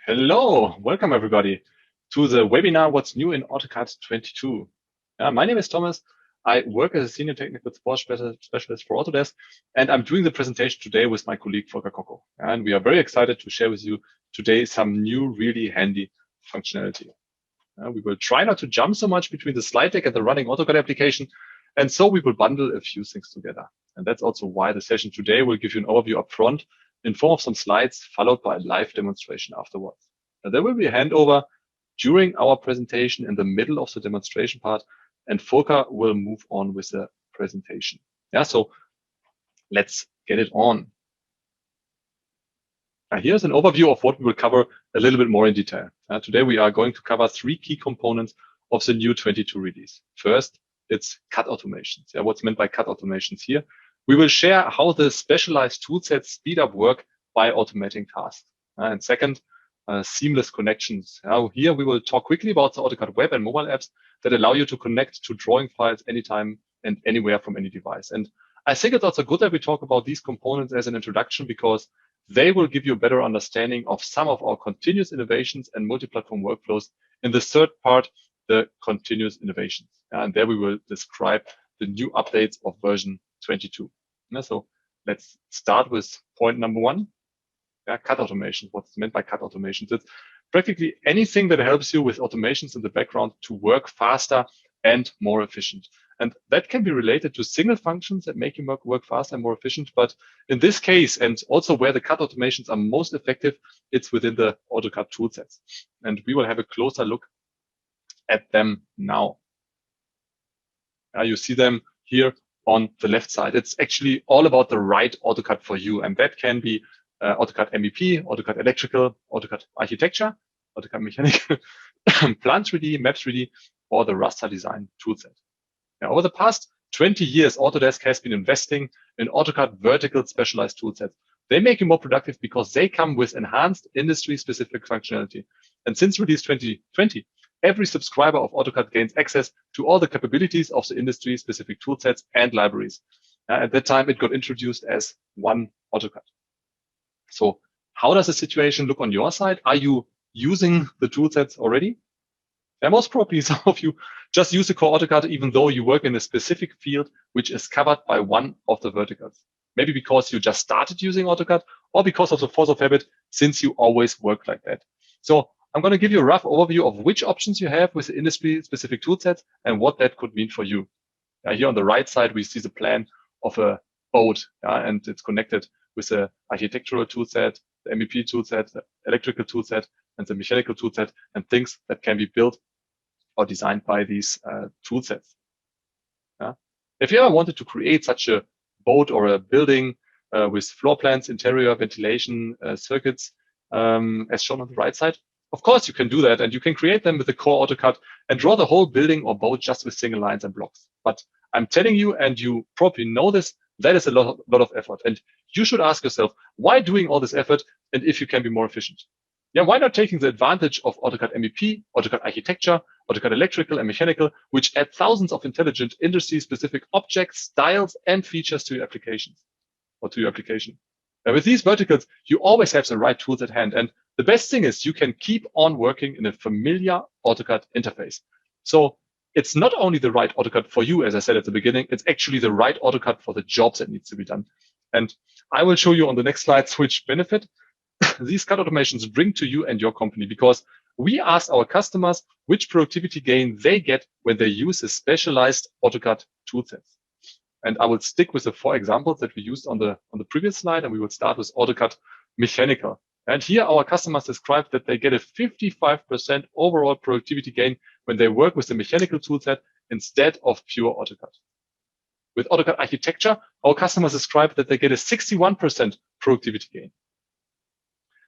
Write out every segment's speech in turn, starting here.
Hello, welcome everybody to the webinar, What's New in AutoCAD 22. My name is Thomas. I work as a Senior Technical Support Specialist for Autodesk, and I'm doing the presentation today with my colleague Volker Kocko. And we are very excited to share with you today some new, really handy functionality. We will try not to jump so much between the slide deck and the running AutoCAD application, and so we will bundle a few things together. And that's also why the session today will give you an overview up front in form of some slides, followed by a live demonstration afterwards. And there will be a handover during our presentation in the middle of the demonstration part, and Volker will move on with the presentation. So let's get it on. Now, here's an overview of what we will cover a little bit more in detail. Today, we are going to cover 3 key components of the new 22 release. First, it's CAD automations. What's meant by CAD automations here? We will share how the specialized toolsets speed up work by automating tasks. And second, seamless connections. Now, here we will talk quickly about the AutoCAD web and mobile apps that allow you to connect to drawing files anytime and anywhere from any device. And I think it's also good that we talk about these components as an introduction, because they will give you a better understanding of some of our continuous innovations and multi-platform workflows in the third part, the continuous innovations. And there we will describe the new updates of version 22. So let's start with point number 1. CAD automations. What's meant by CAD automations? It's practically anything that helps you with automations in the background to work faster and more efficient. And that can be related to single functions that make you work faster and more efficient. But in this case, and also where the CAD automations are most effective, it's within the AutoCAD toolsets. And we will have a closer look at them now. You see them here on the left side. It's actually all about the right AutoCAD for you. And that can be AutoCAD MEP, AutoCAD Electrical, AutoCAD Architecture, AutoCAD Mechanical, Plant 3D, Map 3D, or the raster design toolset. Now, over the past 20 years, Autodesk has been investing in AutoCAD vertical specialized toolsets. They make you more productive because they come with enhanced industry-specific functionality. And since release 2020, every subscriber of AutoCAD gains access to all the capabilities of the industry-specific toolsets and libraries. At that time, it got introduced as one AutoCAD. So how does the situation look on your side? Are you using the toolsets already? Most probably some of you just use the core AutoCAD, even though you work in a specific field which is covered by one of the verticals. Maybe because you just started using AutoCAD, or because of the force of habit, since you always work like that. So I'm going to give you a rough overview of which options you have with the industry-specific toolsets and what that could mean for you. Here on the right side, we see the plan of a boat, and it's connected with the architectural toolset, the MEP toolset, the electrical toolset, and the mechanical toolset, and things that can be built or designed by these toolsets. If you ever wanted to create such a boat or a building with floor plans, interior, ventilation, circuits, as shown on the right side, of course you can do that, and you can create them with the core AutoCAD and draw the whole building or boat just with single lines and blocks. But I'm telling you, and you probably know this, that is a lot of effort. And you should ask yourself, why doing all this effort? And if you can be more efficient? Why not taking the advantage of AutoCAD MEP, AutoCAD Architecture, AutoCAD Electrical and Mechanical, which add thousands of intelligent industry-specific objects, styles, and features to your applications or to your application. Now, with these verticals, you always have the right tools at hand. And the best thing is you can keep on working in a familiar AutoCAD interface. So it's not only the right AutoCAD for you, as I said at the beginning, it's actually the right AutoCAD for the jobs that needs to be done. And I will show you on the next slides which benefit these CAD automations bring to you and your company, because we ask our customers which productivity gain they get when they use a specialized AutoCAD toolsets. And I will stick with the 4 examples that we used on the previous slide, and we will start with AutoCAD Mechanical. And here our customers describe that they get a 55% overall productivity gain when they work with the mechanical toolset instead of pure AutoCAD. With AutoCAD Architecture, our customers describe that they get a 61% productivity gain.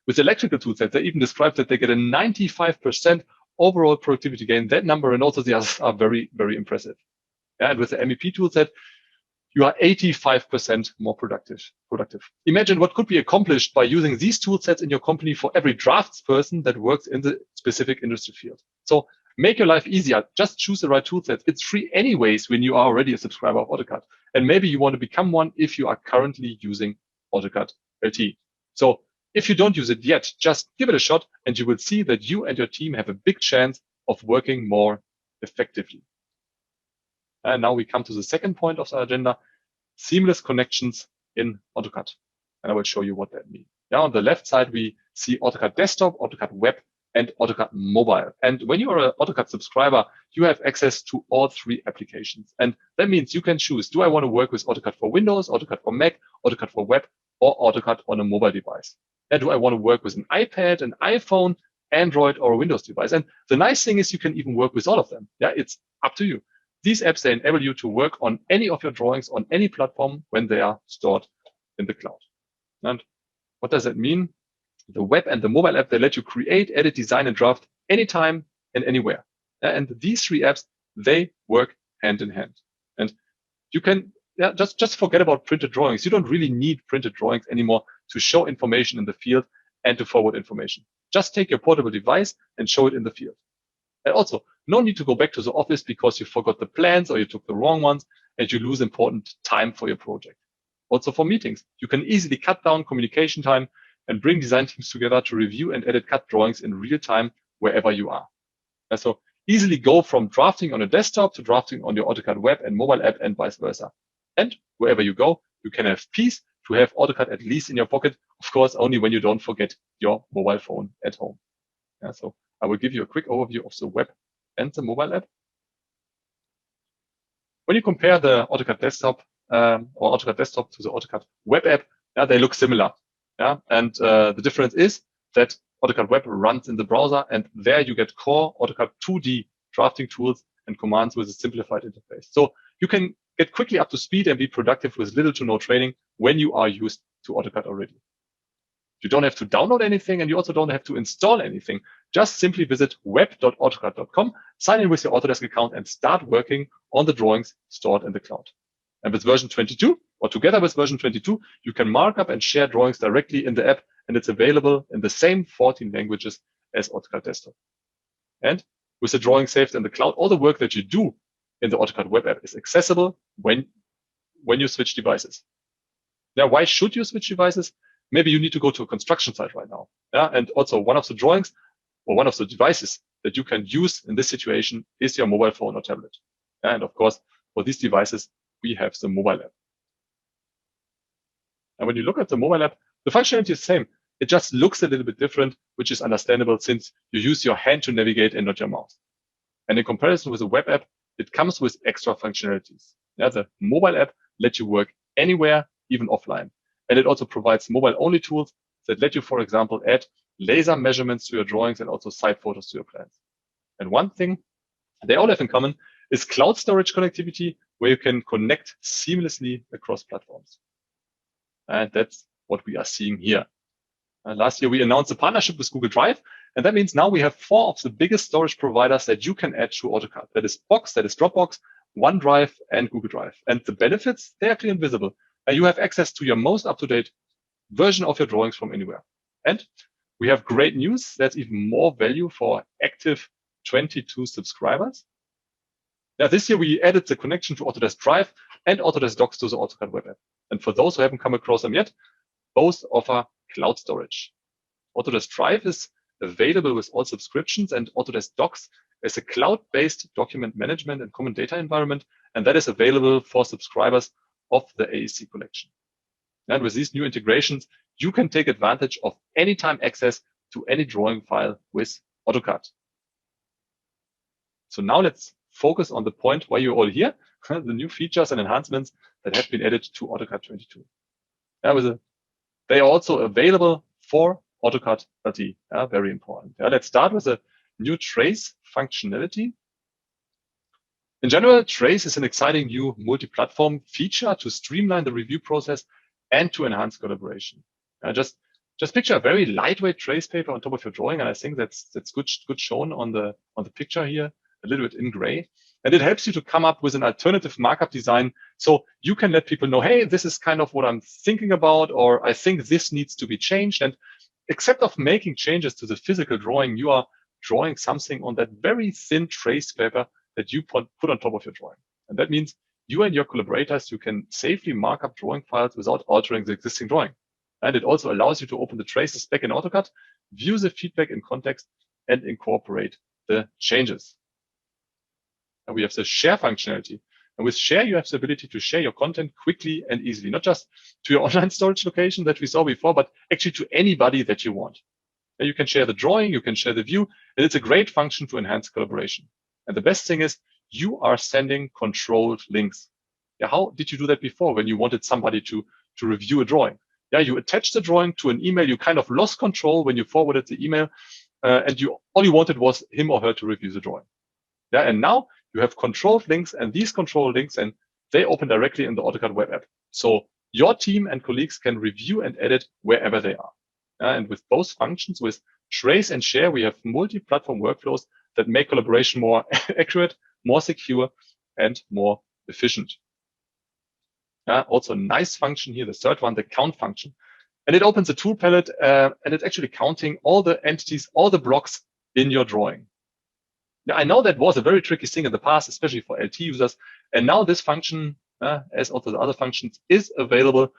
With the electrical toolset, they even describe that they get a 95% overall productivity gain. That number and also the others are very, very impressive. And with the MEP toolset, you are 85% more productive. Imagine what could be accomplished by using these toolsets in your company for every draftsperson that works in the specific industry field. So make your life easier. Just choose the right toolset. It's free anyways when you are already a subscriber of AutoCAD. And maybe you want to become one if you are currently using AutoCAD LT. So If you don't use it yet, just give it a shot and you will see that you and your team have a big chance of working more effectively. And now we come to the second point of the agenda, seamless connections in AutoCAD. And I will show you what that means. Now on the left side, we see AutoCAD Desktop, AutoCAD Web, and AutoCAD Mobile. And when you are an AutoCAD subscriber, you have access to all three applications. And that means you can choose, do I want to work with AutoCAD for Windows, AutoCAD for Mac, AutoCAD for Web, or AutoCAD on a mobile device? And do I want to work with an iPad, an iPhone, Android, or a Windows device? And the nice thing is you can even work with all of them. Yeah, it's up to you. These apps, they enable you to work on any of your drawings on any platform when they are stored in the cloud. And what does that mean? The web and the mobile app, they let you create, edit, design, and draft anytime and anywhere. And these three apps, they work hand in hand. And you can just forget about printed drawings. You don't really need printed drawings anymore to show information in the field and to forward information. Just take your portable device and show it in the field. And also, no need to go back to the office because you forgot the plans or you took the wrong ones and you lose important time for your project. Also for meetings, you can easily cut down communication time and bring design teams together to review and edit CAD drawings in real time wherever you are. And so easily go from drafting on a desktop to drafting on your AutoCAD web and mobile app and vice versa. And wherever you go, you can have peace to have AutoCAD at least in your pocket. Of course, only when you don't forget your mobile phone at home. Yeah, so I will give you a quick overview of the web and the mobile app. When you compare the AutoCAD desktop or AutoCAD desktop to the AutoCAD web app, they look similar. And the difference is that AutoCAD web runs in the browser, and there you get core AutoCAD 2D drafting tools and commands with a simplified interface. So you can get quickly up to speed and be productive with little to no training when you are used to AutoCAD already. You don't have to download anything, and you also don't have to install anything. Just simply visit web.autocad.com, sign in with your Autodesk account, and start working on the drawings stored in the cloud. And with version 22, or together with version 22, you can mark up and share drawings directly in the app, and it's available in the same 14 languages as AutoCAD Desktop. And with the drawing saved in the cloud, all the work that you do in the AutoCAD web app is accessible when you switch devices. Now, why should you switch devices? Maybe you need to go to a construction site right now. And also one of the drawings or one of the devices that you can use in this situation is your mobile phone or tablet. And of course, for these devices, we have the mobile app. And when you look at the mobile app, the functionality is the same. It just looks a little bit different, which is understandable since you use your hand to navigate and not your mouse. And in comparison with the web app, it comes with extra functionalities. The mobile app lets you work anywhere, even offline. And it also provides mobile-only tools that let you, for example, add laser measurements to your drawings and also site photos to your plans. And one thing they all have in common is cloud storage connectivity, where you can connect seamlessly across platforms. And that's what we are seeing here. Last year, we announced a partnership with Google Drive. And that means now we have 4 of the biggest storage providers that you can add to AutoCAD. That is Box, that is Dropbox, OneDrive, and Google Drive. And the benefits, they are clearly invisible. And you have access to your most up-to-date version of your drawings from anywhere. And we have great news. There's even more value for active 22 subscribers. Now, this year, we added the connection to Autodesk Drive and Autodesk Docs to the AutoCAD web app. And for those who haven't come across them yet, both offer cloud storage. Autodesk Drive is available with all subscriptions, and Autodesk Docs is a cloud-based document management and common data environment, and that is available for subscribers of the AEC collection. And with these new integrations, you can take advantage of anytime access to any drawing file with AutoCAD. So now let's focus on the point why you're all here, the new features and enhancements that have been added to AutoCAD-22. They are also available for AutoCAD LT, very important. Let's start with a new trace functionality. In general, trace is an exciting new multi-platform feature to streamline the review process and to enhance collaboration. Just picture a very lightweight trace paper on top of your drawing, and I think that's good shown on the picture here, a little bit in gray. And it helps you to come up with an alternative markup design, so you can let people know, hey, this is kind of what I'm thinking about, or I think this needs to be changed. And except of making changes to the physical drawing, you are drawing something on that very thin trace paper that you put on top of your drawing. And that means you and your collaborators, you can safely mark up drawing files without altering the existing drawing. And it also allows you to open the traces back in AutoCAD, view the feedback in context, and incorporate the changes. And we have the share functionality. And with share, you have the ability to share your content quickly and easily, not just to your online storage location that we saw before, but actually to anybody that you want. And you can share the drawing, you can share the view, and it's a great function to enhance collaboration. And the best thing is you are sending controlled links. Yeah, how did you do that before when you wanted somebody to review a drawing? Yeah, you attached the drawing to an email. You kind of lost control when you forwarded the email, and all you wanted was him or her to review the drawing. Yeah, and now you have controlled links, and these controlled links, and they open directly in the AutoCAD web app. So your team and colleagues can review and edit wherever they are. And with both functions, with trace and share, we have multi-platform workflows that make collaboration more accurate, more secure, and more efficient. Also a nice function here, the third one, the count function. And it opens a tool palette, and it's actually counting all the entities, all the blocks in your drawing. Now, I know that was a very tricky thing in the past, especially for LT users. And now this function, as also the other functions, is available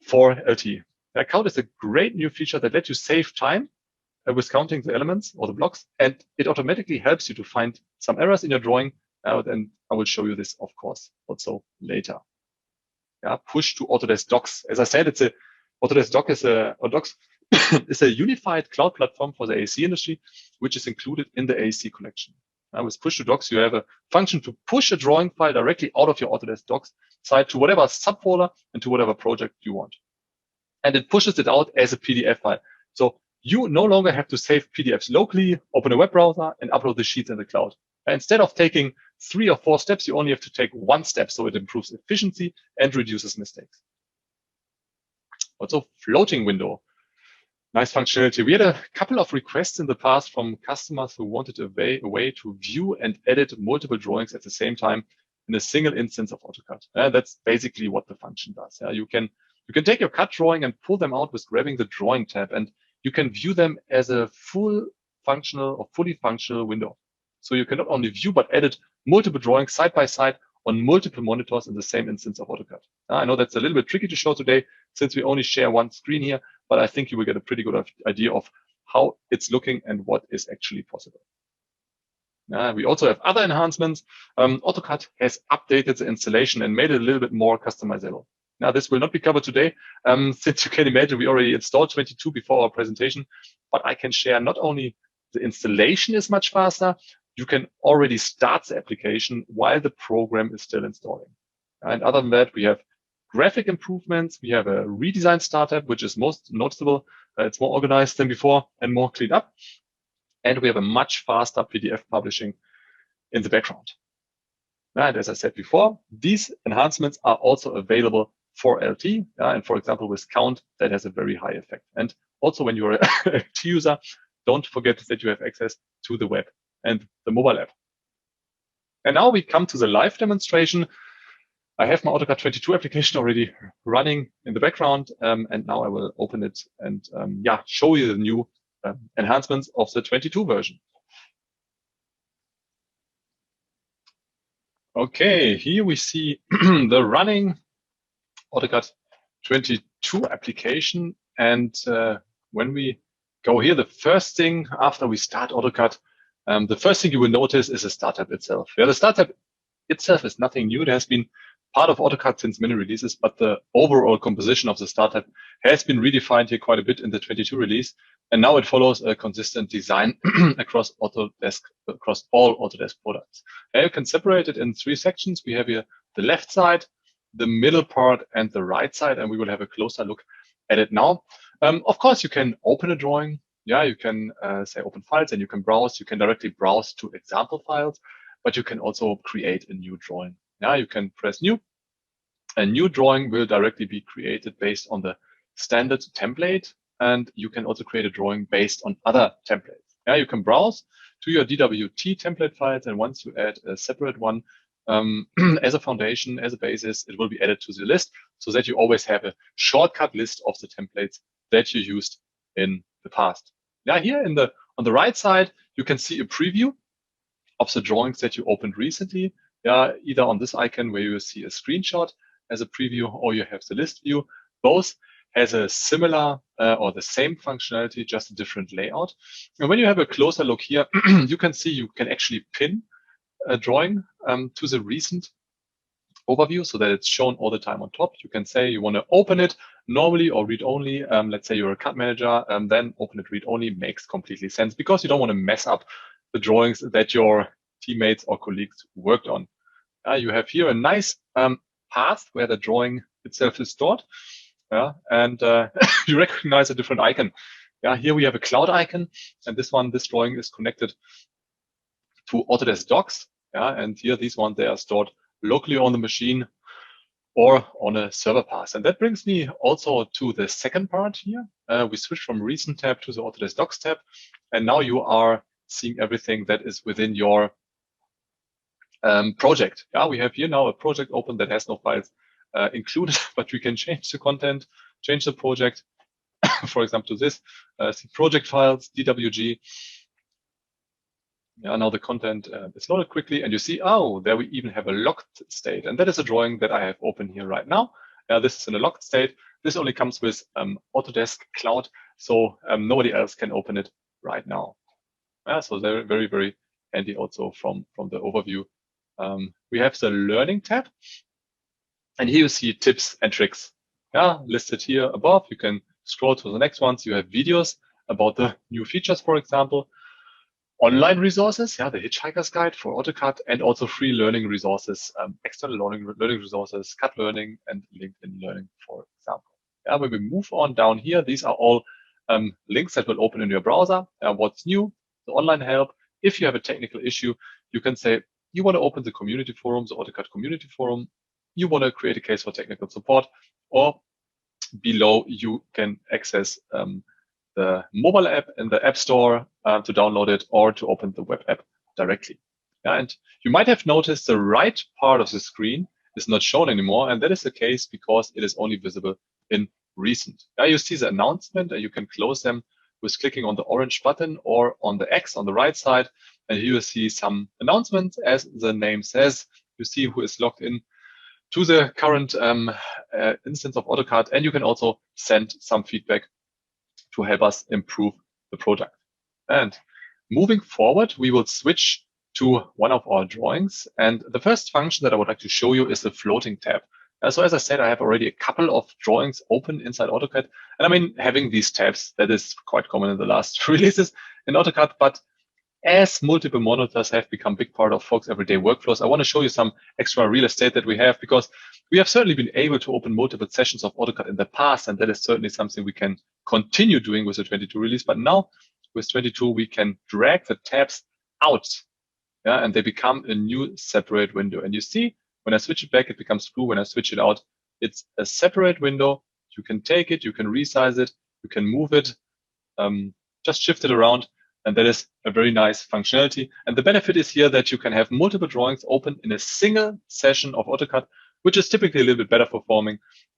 for LT. Count is a great new feature that lets you save time with counting the elements or the blocks, and it automatically helps you to find some errors in your drawing. And I will show you this, of course, also later. Push to Autodesk Docs. As I said, Autodesk Docs is a unified cloud platform for the AEC industry, which is included in the AEC collection. With Push to Docs, you have a function to push a drawing file directly out of your Autodesk Docs site to whatever subfolder and to whatever project you want. And it pushes it out as a PDF file. So you no longer have to save PDFs locally, open a web browser, and upload the sheets in the cloud. Instead of taking 3 or 4 steps, you only have to take 1 step, so it improves efficiency and reduces mistakes. Also, floating window. Nice functionality. We had a couple of requests in the past from customers who wanted a way to view and edit multiple drawings at the same time in a single instance of AutoCAD. That's basically what the function does. You can take your CAD drawing and pull them out with grabbing the drawing tab, and you can view them as a fully functional window. So you can not only view, but edit multiple drawings side by side on multiple monitors in the same instance of AutoCAD. I know that's a little bit tricky to show today since we only share one screen here, but I think you will get a pretty good idea of how it's looking and what is actually possible. We also have other enhancements. AutoCAD has updated the installation and made it a little bit more customizable. Now, this will not be covered today, since you can imagine we already installed 22 before our presentation, but I can share not only the installation is much faster, you can already start the application while the program is still installing. And other than that, we have graphic improvements. We have a redesigned startup, which is most noticeable. It's more organized than before and more cleaned up. And we have a much faster PDF publishing in the background. And as I said before, these enhancements are also available for LT. And for example, with Count, that has a very high effect. And also when you're a LT user, don't forget that you have access to the web and the mobile app. And now we come to the live demonstration. I have my AutoCAD 22 application already running in the background, and now I will open it and show you the new enhancements of the 22 version. Okay, here we see the running AutoCAD 22 application. And when we go here, the first thing after we start AutoCAD, the first thing you will notice is the startup itself. The startup itself is nothing new. It has been part of AutoCAD since many releases, but the overall composition of the startup has been redefined here quite a bit in the 22 release. And now it follows a consistent design across Autodesk, across all Autodesk products. You can separate it in 3 sections. We have here the left side, the middle part, and the right side, and we will have a closer look at it now. Of course, you can open a drawing. You can say open files, and you can browse. You can directly browse to example files, but you can also create a new drawing. You can press new. A new drawing will directly be created based on the standard template, and you can also create a drawing based on other templates. You can browse to your DWT template files, and once you add a separate one as a foundation, as a basis, it will be added to the list so that you always have a shortcut list of the templates that you used in the past. Here on the right side, you can see a preview of the drawings that you opened recently. Either on this icon where you see a screenshot as a preview, or you have the list view. Both has a similar or the same functionality, just a different layout. And when you have a closer look here, you can see you can actually pin a drawing to the recent overview so that it's shown all the time on top. You can say you want to open it normally or read only. Let's say you're a CAD manager, then open it read only makes completely sense because you don't want to mess up the drawings that your teammates or colleagues worked on. You have here a nice path where the drawing itself is stored. And you recognize a different icon. Here we have a cloud icon, and this drawing is connected to Autodesk Docs. And here these ones, they are stored locally on the machine or on a server path. And that brings me also to the second part here. We switch from recent tab to the Autodesk Docs tab. And now you are seeing everything that is within your project. We have here now a project open that has no files included, but we can change the content, change the project, for example, to this, see project files, DWG. Now the content is loaded quickly, and you see, oh, there we even have a locked state. And that is a drawing that I have open here right now. This is in a locked state. This only comes with Autodesk Cloud, so nobody else can open it right now. So they're very, very handy also from the overview. We have the Learning tab. And here you see tips and tricks listed here above. You can scroll to the next ones. You have videos about the new features, for example. Online resources, the Hitchhiker's Guide for AutoCAD, and also free learning resources, external learning resources, CAD Learning, and LinkedIn Learning, for example. When we move on down here, these are all links that will open in your browser. What's new? The online help. If you have a technical issue, you can say you want to open the community forum, the AutoCAD community forum. You want to create a case for technical support, or below you can access the mobile app in the App Store to download it or to open the web app directly. And you might have noticed the right part of the screen is not shown anymore, and that is the case because it is only visible in recent. You see the announcement, and you can close them with clicking on the orange button or on the X on the right side, and here you see some announcements. As the name says, you see who is logged in to the current instance of AutoCAD, and you can also send some feedback to help us improve the product. And moving forward, we will switch to one of our drawings. And the first function that I would like to show you is the floating tab. So as I said, I have already a couple of drawings open inside AutoCAD. And I mean, having these tabs, that is quite common in the last releases in AutoCAD. But as multiple monitors have become a big part of folks' everyday workflows, I want to show you some extra real estate that we have, because we have certainly been able to open multiple sessions of AutoCAD in the past, and that is certainly something we can continue doing with the 22 release. But now with 22, we can drag the tabs out, and they become a new separate window. And you see, when I switch it back, it becomes blue. When I switch it out, it's a separate window. You can take it, you can resize it, you can move it, just shift it around. And that is a very nice functionality. And the benefit is here that you can have multiple drawings open in a single session of AutoCAD, which is typically a little bit better performing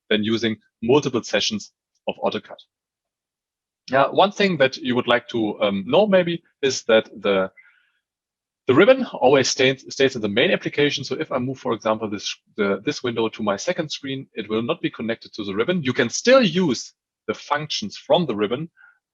than using multiple sessions of AutoCAD. One thing that you would like to know maybe is that the ribbon always stays in the main application. So if I move, for example, this window to my second screen, it will not be connected to the ribbon. You can still use the functions from the ribbon,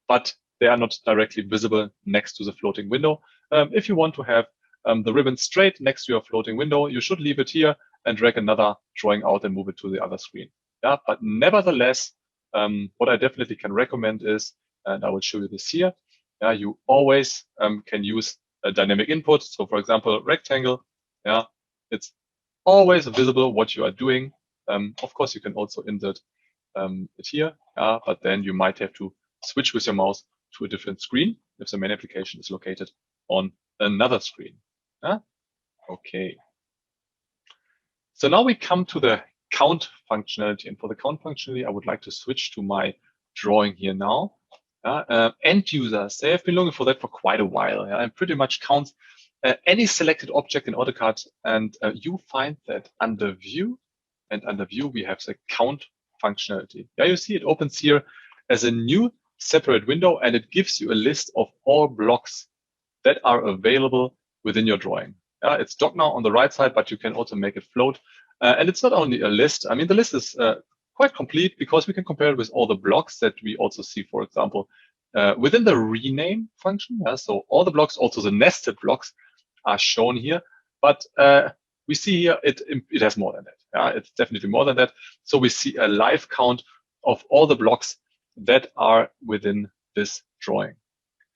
but they are not directly visible next to the floating window. If you want to have the ribbon straight next to your floating window, you should leave it here and drag another drawing out and move it to the other screen. But nevertheless, what I definitely can recommend is, and I will show you this here, you always can use a dynamic input. So for example, rectangle, it's always visible what you are doing. Of course, you can also insert it here, but then you might have to switch with your mouse to a different screen if the main application is located on another screen. Okay. So now we come to the count functionality. And for the count functionality, I would like to switch to my drawing here now. End users, they have been looking for that for quite a while. And pretty much counts any selected object in AutoCAD. And you find that under View, and under View, we have the count functionality. You see it opens here as a new separate window, and it gives you a list of all blocks that are available within your drawing. It's docked now on the right side, but you can also make it float. And it's not only a list. I mean, the list is quite complete because we can compare it with all the blocks that we also see, for example, within the rename function. So all the blocks, also the nested blocks, are shown here. But we see here it has more than that. It's definitely more than that. So we see a live count of all the blocks that are within this drawing.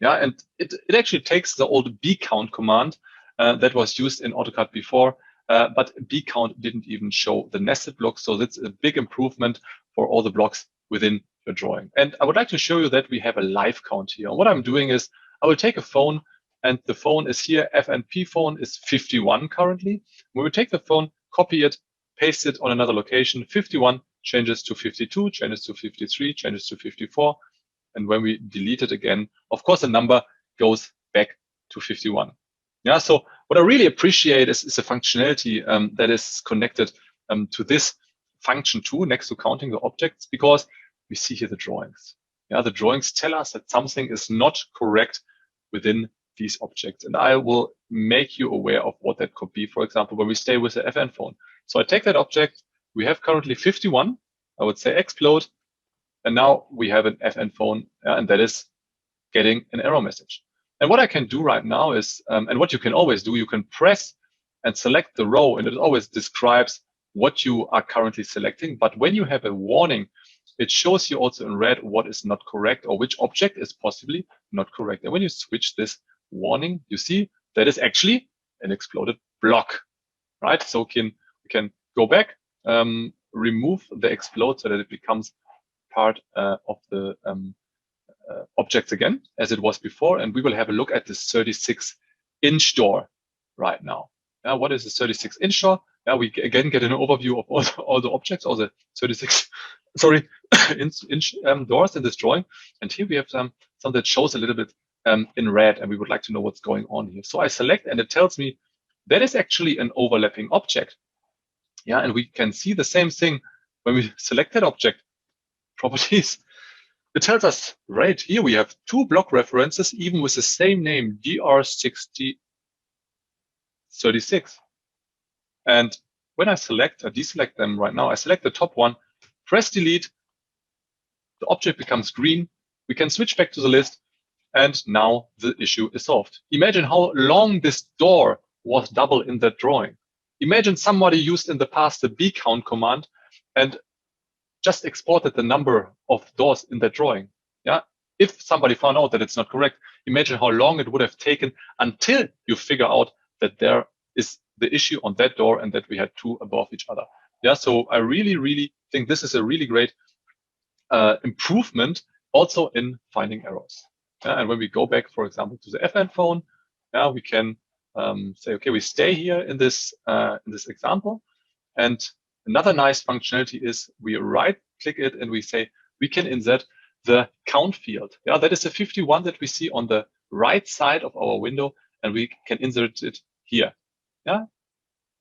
And it actually takes the old bcount command that was used in AutoCAD before, but bcount didn't even show the nested blocks. So that's a big improvement for all the blocks within your drawing. And I would like to show you that we have a live count here. What I'm doing is I will take a phone, and the phone is here. FNP phone is 51 currently. When we take the phone, copy it, paste it on another location, 51 changes to 52, changes to 53, changes to 54. And when we delete it again, of course, the number goes back to 51. So what I really appreciate is the functionality that is connected to this function too, next to counting the objects, because we see here the drawings. The drawings tell us that something is not correct within these objects. And I will make you aware of what that could be. For example, when we stay with the FN phone. So I take that object. We have currently 51. I would say explode. And now we have an FN phone, and that is getting an error message. And what I can do right now is, and what you can always do, you can press and select the row, and it always describes what you are currently selecting. But when you have a warning, it shows you also in red what is not correct or which object is possibly not correct. And when you switch this warning, you see that is actually an exploded block, right? So we can go back, remove the explode so that it becomes part of the objects again, as it was before. And we will have a look at this 36-inch door right now. What is a 36-inch door? We again get an overview of all the objects, all the 36, inch doors in this drawing. And here we have some that shows a little bit in red, and we would like to know what's going on here. So I select, and it tells me that is actually an overlapping object. And we can see the same thing when we select that object. Properties. It tells us right here we have two block references, even with the same name, DR6036. And when I select or deselect them right now, I select the top one, press delete, the object becomes green. We can switch back to the list, and now the issue is solved. Imagine how long this door was double in that drawing. Imagine somebody used in the past the bcount command and just exported the number of doors in that drawing. If somebody found out that it's not correct, imagine how long it would have taken until you figure out that there is the issue on that door and that we had two above each other. So I really think this is a really great improvement also in finding errors. And when we go back, for example, to the FN phone, we can say, okay, we stay here in this example. And another nice functionality is we right-click it and we say we can insert the count field. That is the 51 that we see on the right side of our window, and we can insert it here. And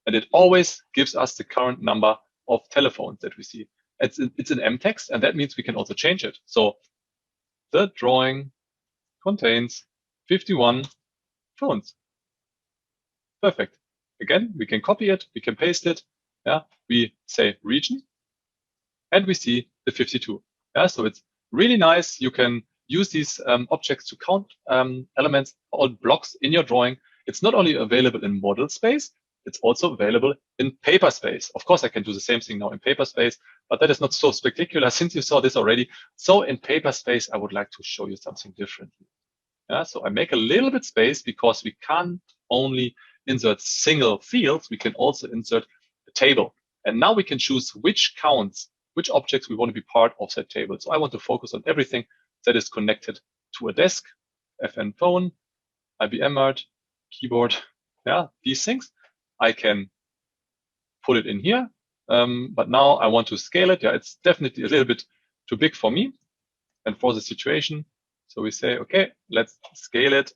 it always gives us the current number of telephones that we see. It's an M text, and that means we can also change it. So the drawing contains 51 phones. Perfect. Again, we can copy it, we can paste it. We say region, and we see the 52. So it's really nice. You can use these objects to count elements or blocks in your drawing. It's not only available in model space, it's also available in paper space. Of course, I can do the same thing now in paper space, but that is not so spectacular since you saw this already. So in paper space, I would like to show you something differently. So I make a little bit space because we can't only insert single fields, we can also insert a table. And now we can choose which counts, which objects we want to be part of that table. So I want to focus on everything that is connected to a desk, FN phone, IBM art, keyboard, these things. I can put it in here, but now I want to scale it. It's definitely a little bit too big for me and for the situation. So we say, okay, let's scale it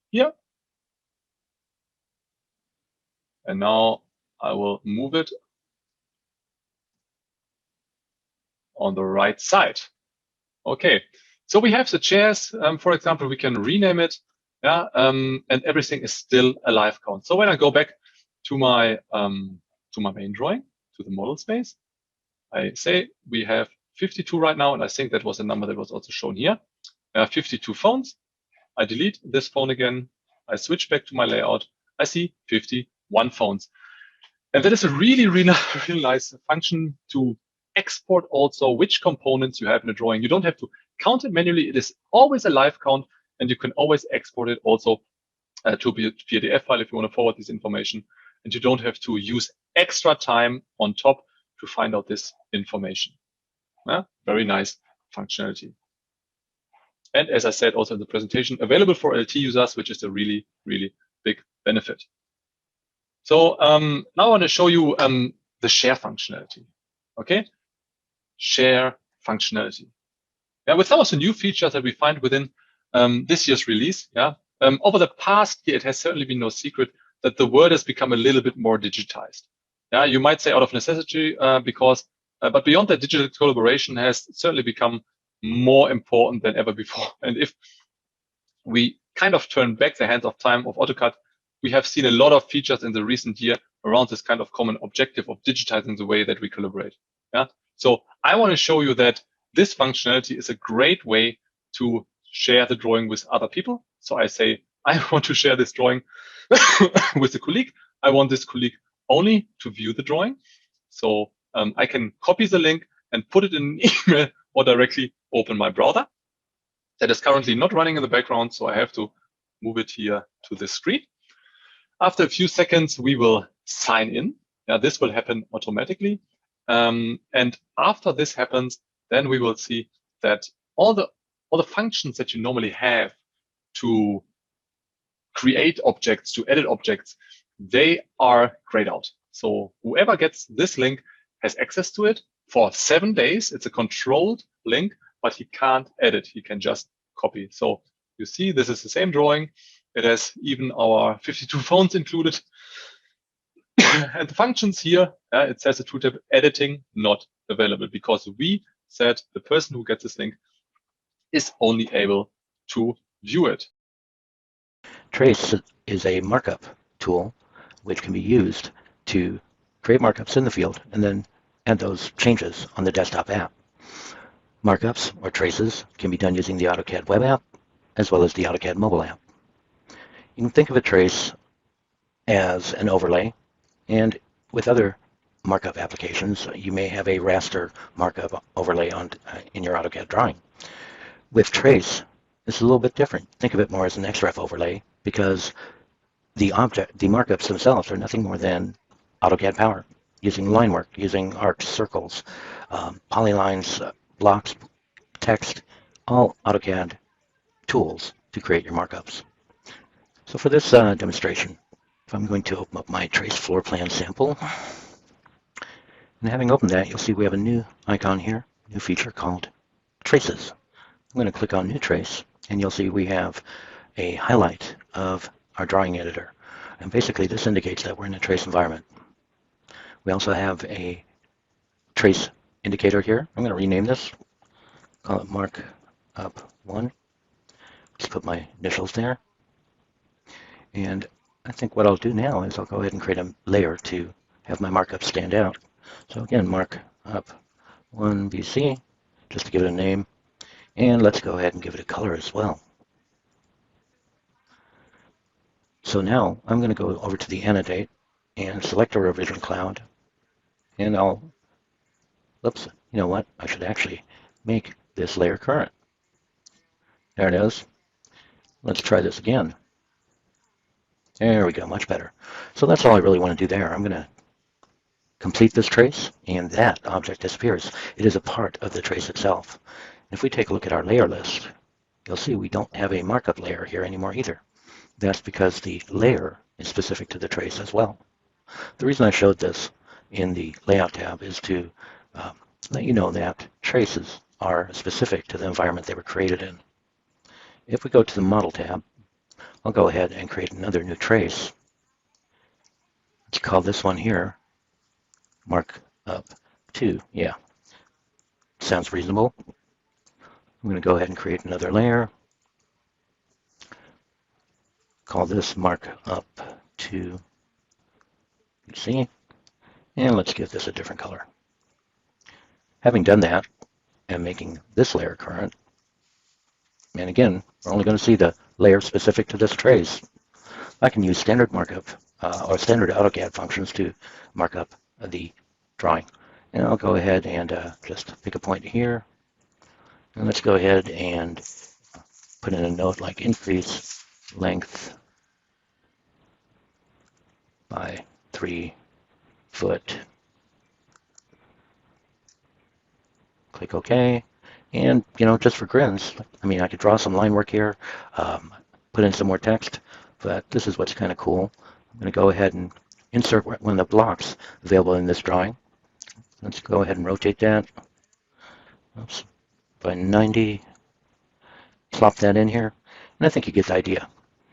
here. And now I will move it on the right side. Okay, so we have the chairs. For example, we can rename it, and everything is still a live count. So when I go back to my main drawing, to the model space, I say we have 52 right now, and I think that was a number that was also shown here. 52 phones. I delete this phone again. I switch back to my layout. I see 51 phones. And that is a really, really, really nice function to export also which components you have in a drawing. You don't have to count it manually. It is always a live count, and you can always export it also to a PDF file if you want to forward this information. And you don't have to use extra time on top to find out this information. Yeah, very nice functionality. And as I said also in the presentation, available for LT users, which is a really, really big benefit. So now I want to show you the share functionality. Okay, share functionality. Yeah, with some of the new features that we find within this year's release, yeah, over the past year, it has certainly been no secret that the world has become a little bit more digitized. Yeah, you might say out of necessity but beyond that, digital collaboration has certainly become more important than ever before. And if we kind of turn back the hands of time of AutoCAD, we have seen a lot of features in the recent year around this kind of common objective of digitizing the way that we collaborate. Yeah. So I want to show you that this functionality is a great way to share the drawing with other people. So I say, I want to share this drawing with a colleague. I want this colleague only to view the drawing. So I can copy the link and put it in an email or directly open my browser. That is currently not running in the background, so I have to move it here to the screen. After a few seconds, we will sign in. Now, this will happen automatically. And after this happens, then we will see that all the functions that you normally have to create objects, to edit objects, they are grayed out. So whoever gets this link has access to it for 7 days. It's a controlled link, but he can't edit. He can just copy. So you see, this is the same drawing. It has even our 52 phones included. And the functions here, it says the tooltip editing not available because we said the person who gets this link is only able to view it. Trace is a markup tool which can be used to create markups in the field and then add those changes on the desktop app. Markups or traces can be done using the AutoCAD web app as well as the AutoCAD mobile app. You can think of a trace as an overlay, and with other markup applications, you may have a raster markup overlay in your AutoCAD drawing. With trace, it's a little bit different. Think of it more as an Xref overlay because the markups themselves are nothing more than AutoCAD power, using line work, using arcs, circles, polylines, blocks, text, all AutoCAD tools to create your markups. So for this demonstration, if I'm going to open up my trace floor plan sample, and having opened that, you'll see we have a new icon here, new feature called Traces. I'm going to click on New Trace, and you'll see we have a highlight of our drawing editor. And basically, this indicates that we're in a trace environment. We also have a trace indicator here. I'm going to rename this, call it Markup 1. Just put my initials there. And I think what I'll do now is I'll go ahead and create a layer to have my markup stand out. So again, Markup 1 BC, just to give it a name. And let's go ahead and give it a color as well. So now I'm going to go over to the annotate and select a revision cloud. And oops, you know what? I should actually make this layer current. There it is. Let's try this again. There we go, much better. So that's all I really want to do there. I'm going to complete this trace, and that object disappears. It is a part of the trace itself. If we take a look at our layer list, you'll see we don't have a markup layer here anymore either. That's because the layer is specific to the trace as well. The reason I showed this in the Layout tab is to let you know that traces are specific to the environment they were created in. If we go to the Model tab, I'll go ahead and create another new trace. Let's call this one here Markup 2. Yeah, sounds reasonable. I'm going to go ahead and create another layer. Call this Markup 2. You see? And let's give this a different color. Having done that and making this layer current, and again, we're only going to see the layer specific to this trace, I can use standard markup or standard AutoCAD functions to mark up the drawing. And I'll go ahead and just pick a point here. And let's go ahead and put in a note like increase length by 3 foot. Click OK. And, just for grins, I mean, I could draw some line work here, put in some more text, but this is what's kind of cool. I'm going to go ahead and insert one of the blocks available in this drawing. Let's go ahead and rotate that. Oops, by 90. Plop that in here, and I think you get the idea.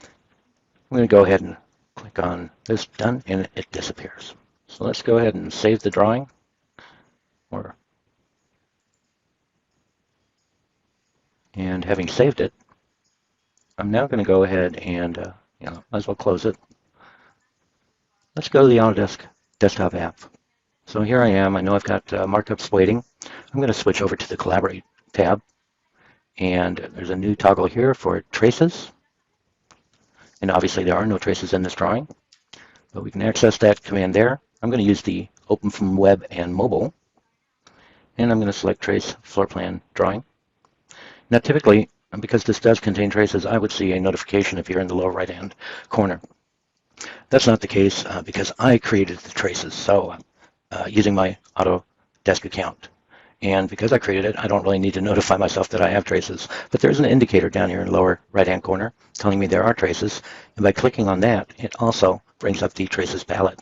I'm going to go ahead and click on this, done, and it disappears. So let's go ahead and save the drawing. And having saved it, I'm now going to go ahead and, might as well close it. Let's go to the Autodesk desktop app. So here I am. I know I've got markups waiting. I'm going to switch over to the Collaborate tab. And there's a new toggle here for traces. And obviously there are no traces in this drawing, but we can access that command there. I'm going to use the Open from Web and Mobile. And I'm going to select Trace Floor Plan Drawing. Now typically, because this does contain traces, I would see a notification if you're in the lower right-hand corner. That's not the case because I created the traces, so using my Autodesk account. And because I created it, I don't really need to notify myself that I have traces. But there's an indicator down here in the lower right-hand corner telling me there are traces. And by clicking on that, it also brings up the traces palette.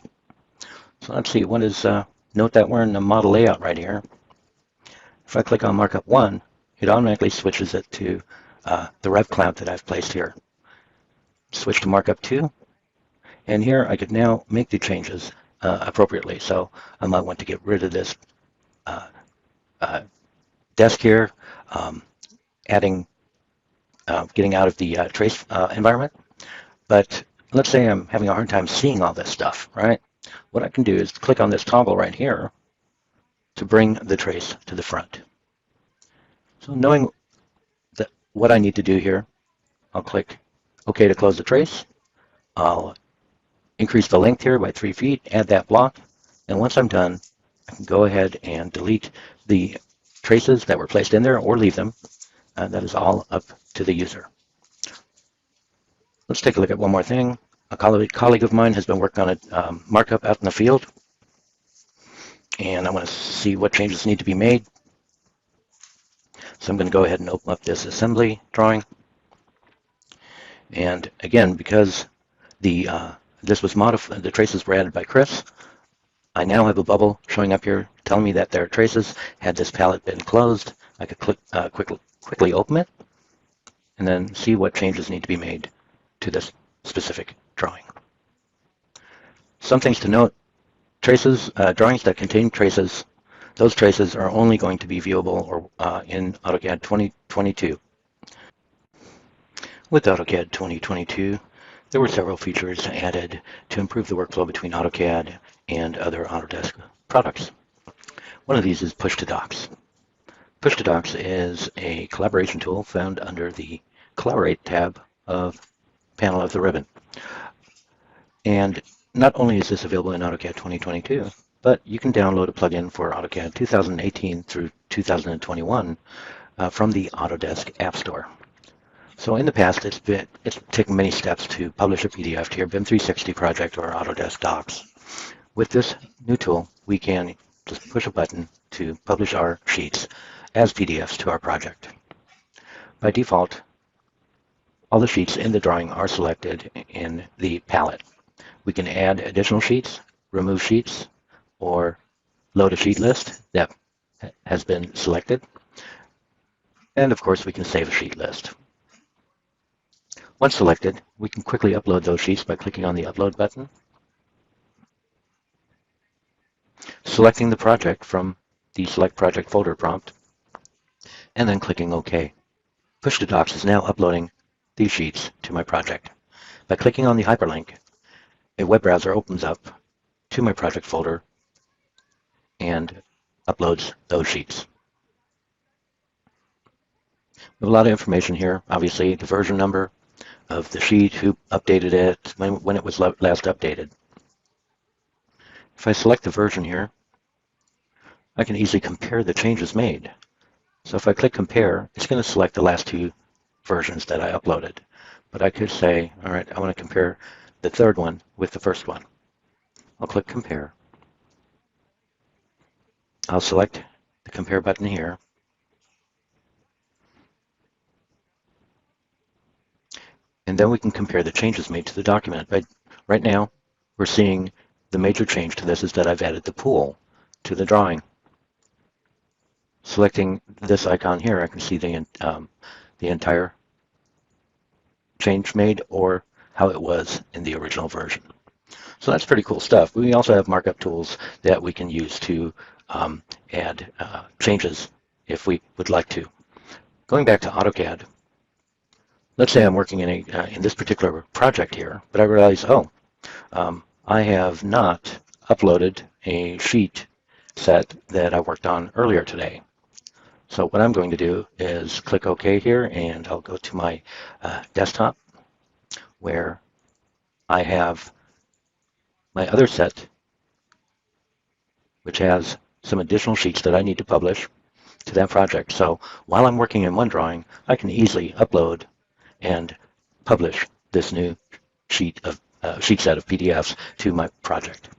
So let's see, what is, note that we're in the model layout right here. If I click on Markup 1, it automatically switches it to the rev cloud that I've placed here. Switch to Markup 2. And here I could now make the changes appropriately. So I might want to get rid of this desk here, getting out of the trace environment. But let's say I'm having a hard time seeing all this stuff, right? What I can do is click on this toggle right here to bring the trace to the front. So knowing what I need to do here, I'll click OK to close the trace. I'll increase the length here by 3 feet, add that block, and once I'm done, I can go ahead and delete the traces that were placed in there or leave them. That is all up to the user. Let's take a look at one more thing. A colleague of mine has been working on a markup out in the field, and I want to see what changes need to be made. So I'm going to go ahead and open up this assembly drawing. And again, because this was modified, the traces were added by Chris, I now have a bubble showing up here telling me that there are traces. Had this palette been closed, I could quickly open it and then see what changes need to be made to this specific drawing. Some things to note: traces, drawings that contain traces, those traces are only going to be viewable in AutoCAD 2022. With AutoCAD 2022, there were several features added to improve the workflow between AutoCAD and other Autodesk products. One of these is Push to Docs. Push to Docs is a collaboration tool found under the Collaborate tab of panel of the ribbon. And not only is this available in AutoCAD 2022, but you can download a plugin for AutoCAD 2018 through 2021 from the Autodesk App Store. So in the past, it's taken many steps to publish a PDF to your BIM 360 project or Autodesk Docs. With this new tool, we can just push a button to publish our sheets as PDFs to our project. By default, all the sheets in the drawing are selected in the palette. We can add additional sheets, remove sheets, or load a sheet list that has been selected. And of course, we can save a sheet list. Once selected, we can quickly upload those sheets by clicking on the Upload button, selecting the project from the Select Project folder prompt, and then clicking OK. Push to Docs is now uploading these sheets to my project. By clicking on the hyperlink, a web browser opens up to my project folder, and uploads those sheets. We have a lot of information here. Obviously, the version number of the sheet, who updated it, when it was last updated. If I select the version here, I can easily compare the changes made. So if I click compare, it's going to select the last two versions that I uploaded. But I could say, all right, I want to compare the third one with the first one. I'll click compare. I'll select the compare button here. And then we can compare the changes made to the document. Right now, we're seeing the major change to this is that I've added the pool to the drawing. Selecting this icon here, I can see the entire change made or how it was in the original version. So that's pretty cool stuff. We also have markup tools that we can use to add changes if we would like to. Going back to AutoCAD, let's say I'm working in this particular project here, but I realize, I have not uploaded a sheet set that I worked on earlier today. So what I'm going to do is click OK here, and I'll go to my desktop where I have my other set, which has some additional sheets that I need to publish to that project. So while I'm working in one drawing, I can easily upload and publish this new sheet set of PDFs to my project.